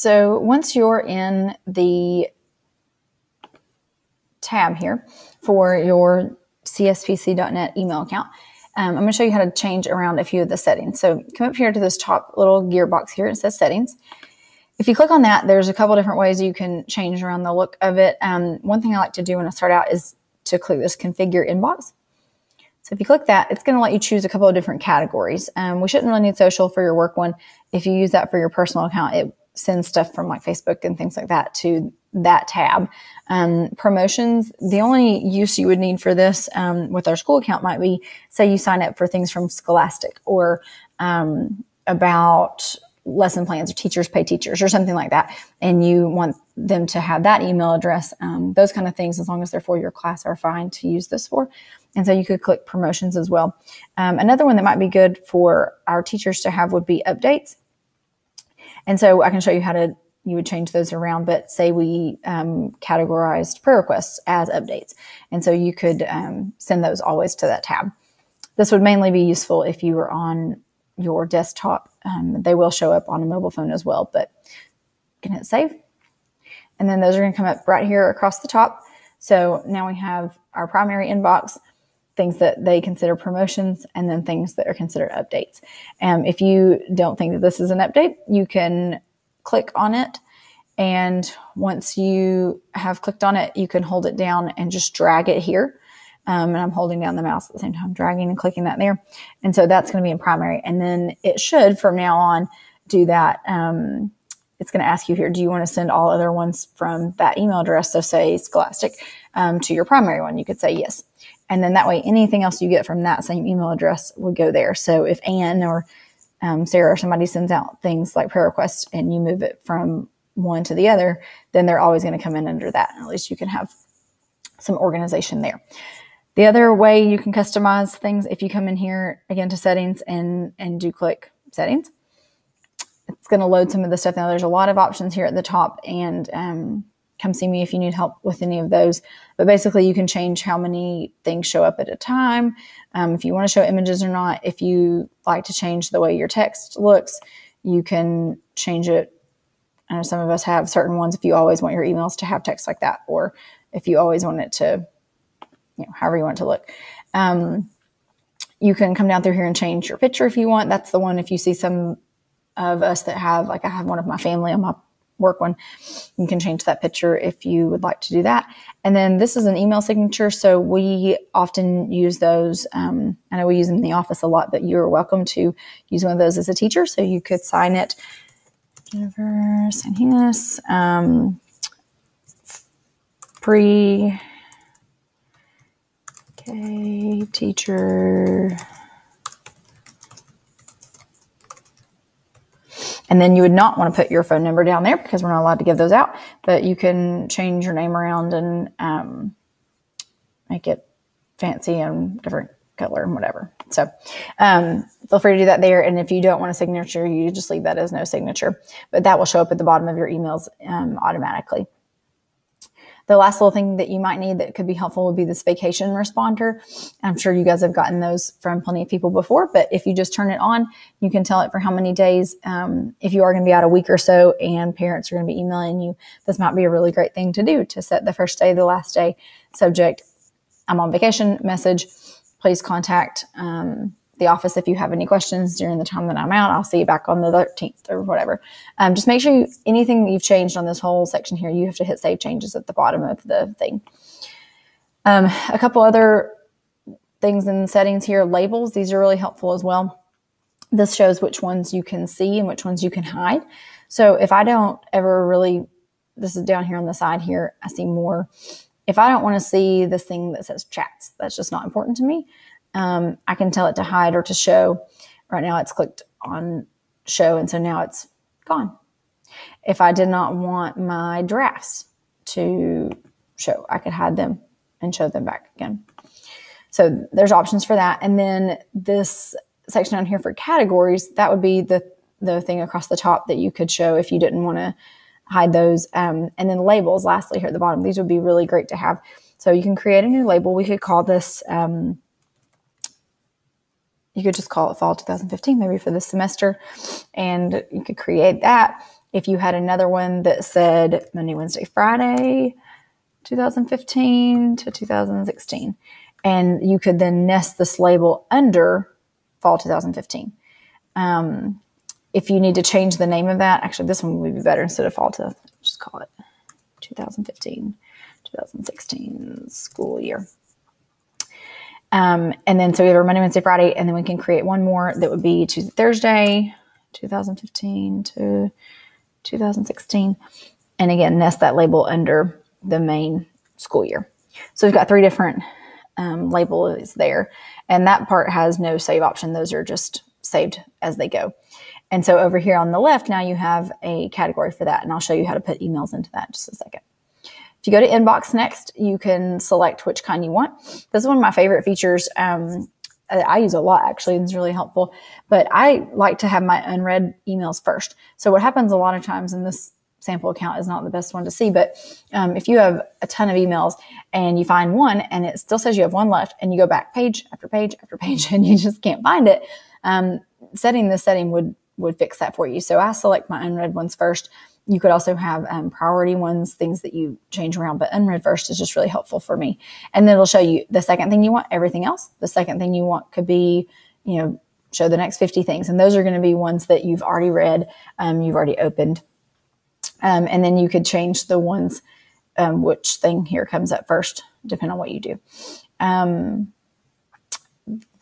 So once you're in the tab here for your cspc.net email account, I'm going to show you how to change around a few of the settings. So come up here to this top little gear box here. It says settings. If you click on that, there's a couple different ways you can change around the look of it. One thing I like to do when I start out is to click this configure inbox. So if you click that, it's going to let you choose a couple of different categories. We shouldn't really need social for your work one. If you use that for your personal account, it sends stuff from like Facebook and things like that to that tab. Promotions, the only use you would need for this with our school account might be, say you sign up for things from Scholastic or about lesson plans or teachers pay teachers or something like that, and you want them to have that email address. Those kind of things, as long as they're for your class, are fine to use this for. And so you could click promotions as well. Another one that might be good for our teachers to have would be updates. And so I can show you how you would change those around, but say we categorized prayer requests as updates. And so you could send those always to that tab. This would mainly be useful if you were on your desktop. They will show up on a mobile phone as well, but you can hit save. And then those are going to come up right here across the top. So now we have our primary inbox, things that they consider promotions, and then things that are considered updates. If you don't think that this is an update, you can click on it. And once you have clicked on it, you can hold it down and just drag it here. And I'm holding down the mouse at the same time, dragging and clicking that there. And so that's going to be in primary. And then it should, from now on, do that. It's going to ask you here, do you want to send all other ones from that email address, so say Scholastic, to your primary one? You could say yes. And then that way, anything else you get from that same email address would go there. So if Anne or Sarah or somebody sends out things like prayer requests and you move it from one to the other, then they're always going to come in under that. At least you can have some organization there. The other way you can customize things, if you come in here again to settings and do click settings, it's going to load some of the stuff. Now there's a lot of options here at the top, and come see me if you need help with any of those. But basically you can change how many things show up at a time. If you want to show images or not, if you like to change the way your text looks, you can change it. I know some of us have certain ones if you always want your emails to have text like that, or if you always want it to, however you want it to look. You can come down through here and change your picture if you want. That's the one, if you see some of us that have, like I have one of my family on my work one, you can change that picture if you would like to do that. And then this is an email signature. So we often use those. I know we use them in the office a lot, but you're welcome to use one of those as a teacher. So you could sign it. Jennifer Sanjinas, pre-K teacher. And then you would not want to put your phone number down there because we're not allowed to give those out, but you can change your name around and make it fancy and different color and whatever. So feel free to do that there. And if you don't want a signature, you just leave that as no signature, but that will show up at the bottom of your emails automatically. The last little thing that you might need that could be helpful would be this vacation responder. I'm sure you guys have gotten those from plenty of people before, but if you just turn it on, you can tell it for how many days. If you are going to be out a week or so and parents are going to be emailing you, this might be a really great thing to do, to set the first day, the last day, subject, I'm on vacation, message, please contact the office if you have any questions during the time that I'm out. I'll see you back on the 13th or whatever. Just make sure anything that you've changed on this whole section here, you have to hit save changes at the bottom of the thing. A couple other things in the settings here, labels. These are really helpful as well. This shows which ones you can see and which ones you can hide. So if I don't ever really, this is down here on the side here, I see more. If I don't want to see this thing that says chats, that's just not important to me. I can tell it to hide or to show. Right now it's clicked on show, and so now it's gone. If I did not want my drafts to show, I could hide them and show them back again. So there's options for that. And then this section down here for categories, that would be the thing across the top that you could show if you didn't want to hide those. And then labels, lastly, here at the bottom, these would be really great to have. So you can create a new label. We could call this you could just call it fall 2015, maybe for this semester. And you could create that. If you had another one that said Monday, Wednesday, Friday, 2015 to 2016, and you could then nest this label under fall 2015. If you need to change the name of that, actually this one would be better instead of fall to just call it 2015, 2016 school year. And then so we have our Monday, Wednesday, Friday, and then we can create one more that would be Tuesday, Thursday, 2015 to 2016. And again, nest that label under the main school year. So we've got 3 different labels there. And that part has no save option. Those are just saved as they go. And so over here on the left, now you have a category for that. And I'll show you how to put emails into that in just a second. If you go to inbox next, you can select which kind you want. This is one of my favorite features. I use a lot, actually. It's really helpful. But I like to have my unread emails first. So what happens a lot of times, and this sample account is not the best one to see, but if you have a ton of emails and you find one and it still says you have one left and you go back page after page after page and you just can't find it, setting this setting would fix that for you. So I select my unread ones first. You could also have priority ones, things that you change around, but unread first is just really helpful for me. And then it'll show you the second thing you want, everything else. The second thing you want could be, show the next 50 things. And those are going to be ones that you've already read, you've already opened. And then you could change the ones, which thing here comes up first, depending on what you do.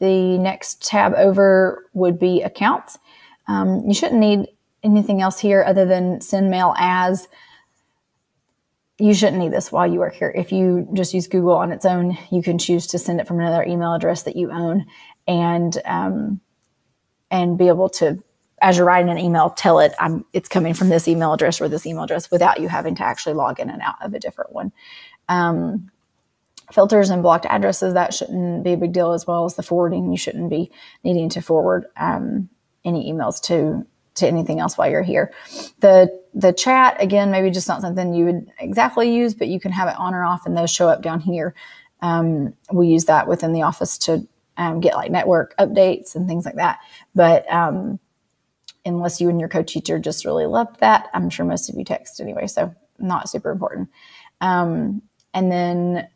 The next tab over would be accounts. You shouldn't need anything else here other than send mail as. You shouldn't need this while you work here. If you just use Google on its own, you can choose to send it from another email address that you own and be able to, as you're writing an email, tell it it's coming from this email address or this email address without you having to actually log in and out of a different one. Filters and blocked addresses, that shouldn't be a big deal, as well as the forwarding. You shouldn't be needing to forward any emails to anything else while you're here. The chat, again, maybe just not something you would exactly use, but you can have it on or off and those show up down here. We use that within the office to get like network updates and things like that. But unless you and your co-teacher just really loved that, I'm sure most of you text anyway, so not super important. And then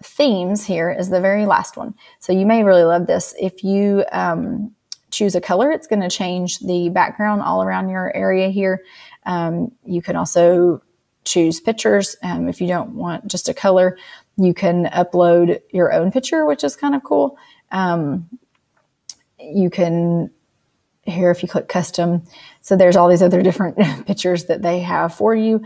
themes here is the very last one. So you may really love this. If you choose a color, it's going to change the background all around your area here. You can also choose pictures. If you don't want just a color, you can upload your own picture, which is kind of cool. You can, here if you click custom, so there's all these other different pictures that they have for you.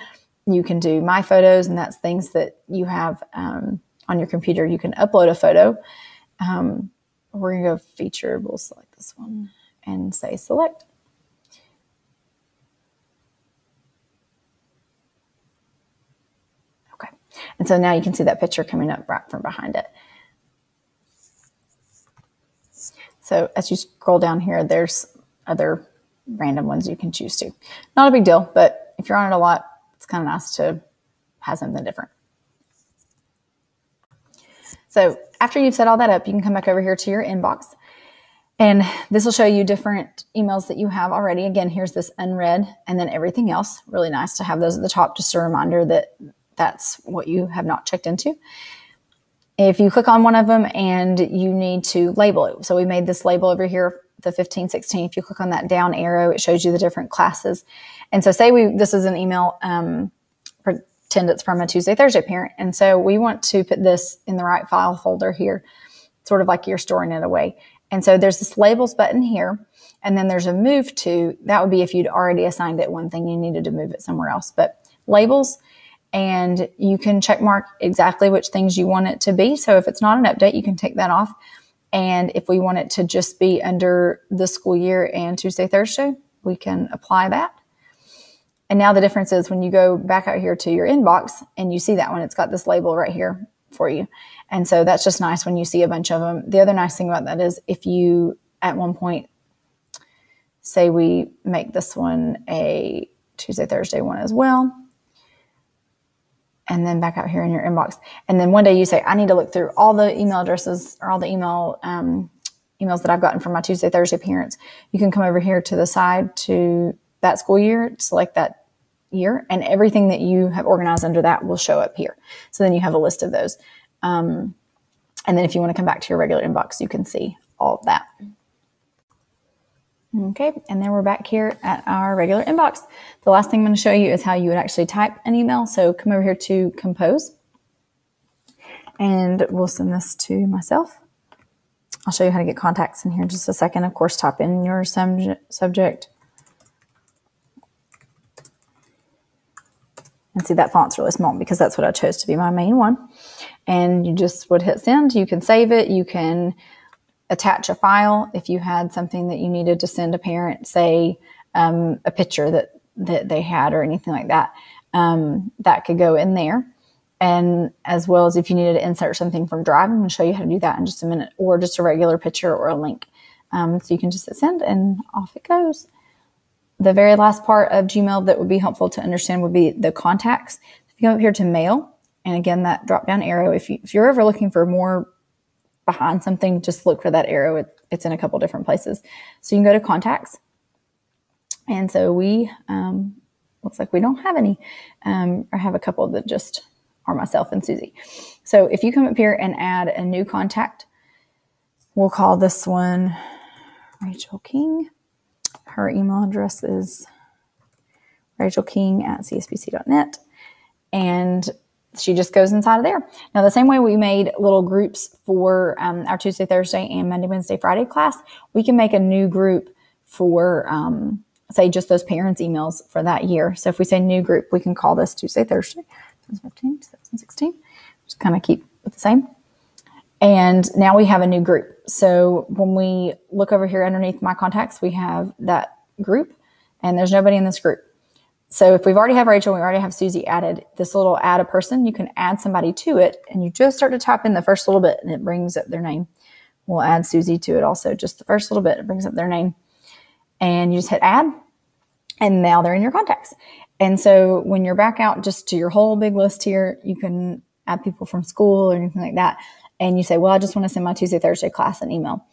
You can do my photos, and that's things that you have on your computer. You can upload a photo. We're going to go featured. We'll select this one and say select. Okay. And so now you can see that picture coming up right from behind it. So as you scroll down here, there's other random ones you can choose to. Not a big deal, but if you're on it a lot, it's kind of nice to have something different. So after you've set all that up, you can come back over here to your inbox. And this will show you different emails that you have already. Again, here's this unread and then everything else. Really nice to have those at the top, just a reminder that that's what you have not checked into. If you click on one of them and you need to label it. So we made this label over here, the 15, 16. If you click on that down arrow, it shows you the different classes. And so say this is an email, pretend it's from a Tuesday, Thursday parent. And so we want to put this in the right file folder here, sort of like you're storing it away. And so there's this labels button here, and then there's a move to, that would be if you'd already assigned it one thing, you needed to move it somewhere else. But labels, and you can check mark exactly which things you want it to be. So if it's not an update, you can take that off. And if we want it to just be under the school year and Tuesday, Thursday, we can apply that. And now the difference is when you go back out here to your inbox and you see that one, it's got this label right here for you. And so that's just nice when you see a bunch of them. The other nice thing about that is if you, at one point, say we make this one a Tuesday, Thursday one as well, and then back out here in your inbox. And then one day you say, I need to look through all the email addresses or all the email emails that I've gotten from my Tuesday, Thursday parents, you can come over here to the side to that school year, select that year, and everything that you have organized under that will show up here. So then you have a list of those. And then if you want to come back to your regular inbox, you can see all of that. Okay, and then we're back here at our regular inbox. The last thing I'm going to show you is how you would actually type an email. So come over here to compose, and we'll send this to myself. I'll show you how to get contacts in here in just a second. Of course, type in your subject. And see, that font's really small because that's what I chose to be my main one. And you just would hit send. You can save it. You can attach a file if you had something that you needed to send a parent, say a picture that they had or anything like that. That could go in there. And as well as if you needed to insert something from Drive, I'm going to show you how to do that in just a minute, or just a regular picture or a link. So you can just hit send and off it goes. The very last part of Gmail that would be helpful to understand would be the contacts. If you go up here to mail, and again, that drop down arrow, if you're ever looking for more behind something, just look for that arrow. It's in a couple different places. So you can go to contacts. And so we, looks like we don't have any. I have a couple that just are myself and Susie. So if you come up here and add a new contact, we'll call this one Rachel King. Her email address is rachelking@cspc.net. And she just goes inside of there. Now, the same way we made little groups for our Tuesday, Thursday, and Monday, Wednesday, Friday class, we can make a new group for, say, just those parents' emails for that year. So if we say new group, we can call this Tuesday, Thursday, 2015, 2016. Just kind of keep it the same. And now we have a new group. So when we look over here underneath my contacts, we have that group, and there's nobody in this group. So if we've already have Rachel, we already have Susie added, this little add a person, you can add somebody to it, and you just start to type in the first little bit and it brings up their name. We'll add Susie to it also, just the first little bit, it brings up their name. And you just hit add, and now they're in your contacts. And so when you're back out just to your whole big list here, you can add people from school or anything like that. And you say, well, I just want to send my Tuesday, Thursday class an email.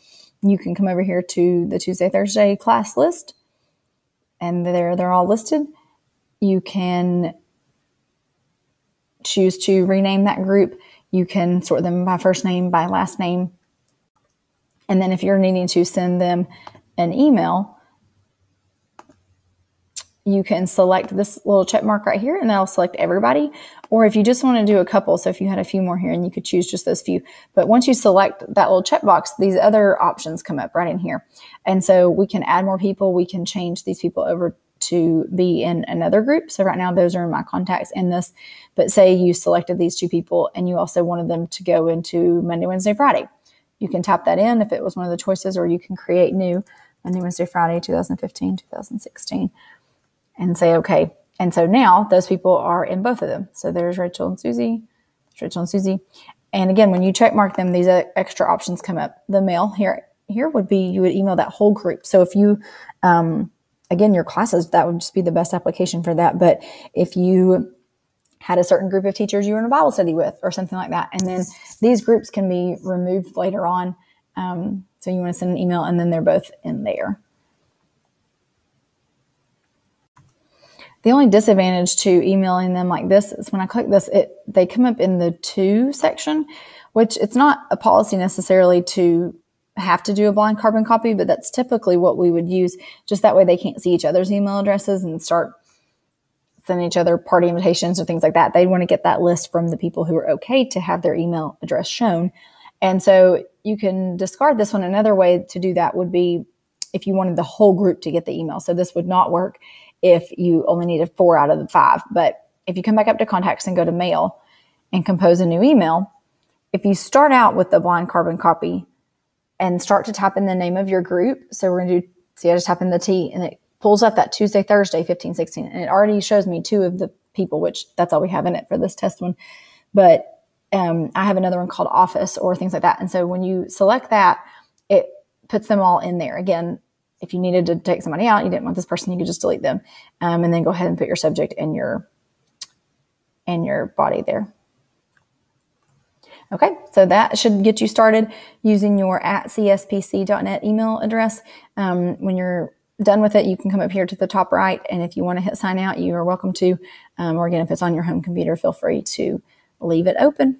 You can come over here to the Tuesday, Thursday class list, and they're all listed. You can choose to rename that group. You can sort them by first name, by last name. And then if you're needing to send them an email, you can select this little check mark right here, and that'll select everybody. Or if you just want to do a couple, so if you had a few more here, and you could choose just those few. But once you select that little checkbox, these other options come up right in here. And so we can add more people. We can change these people over to be in another group. So right now, those are my contacts in this. But say you selected these two people, and you also wanted them to go into Monday, Wednesday, Friday. You can tap that in if it was one of the choices, or you can create new Monday, Wednesday, Friday, 2015, 2016. And say, okay. And so now those people are in both of them. So there's Rachel and Susie. There's Rachel and Susie. And again, when you check mark them, these extra options come up. The mail here would be, you would email that whole group. So if you, again, your classes, that would just be the best application for that. But if you had a certain group of teachers you were in a Bible study with or something like that, and then these groups can be removed later on. So you want to send an email, and then they're both in there. The only disadvantage to emailing them like this is when I click this, they come up in the to section, which it's not a policy necessarily to have to do a blind carbon copy, but that's typically what we would use. Just that way they can't see each other's email addresses and start sending each other party invitations or things like that. They want to get that list from the people who are okay to have their email address shown. And so you can discard this one. Another way to do that would be if you wanted the whole group to get the email. So this would not work if you only needed 4 out of the 5. But if you come back up to contacts and go to mail and compose a new email, if you start out with the blind carbon copy and start to type in the name of your group, so we're going to do, see, I just type in the T, and it pulls up that Tuesday, Thursday, 15, 16, and it already shows me 2 of the people, which that's all we have in it for this test one. But I have another one called office or things like that. And so when you select that, it puts them all in there. Again, if you needed to take somebody out, you didn't want this person, you could just delete them. And then go ahead and put your subject and your body there. Okay, so that should get you started using your @cspc.net email address. When you're done with it, you can come up here to the top right, and if you want to hit sign out, you are welcome to. Or again, if it's on your home computer, feel free to leave it open.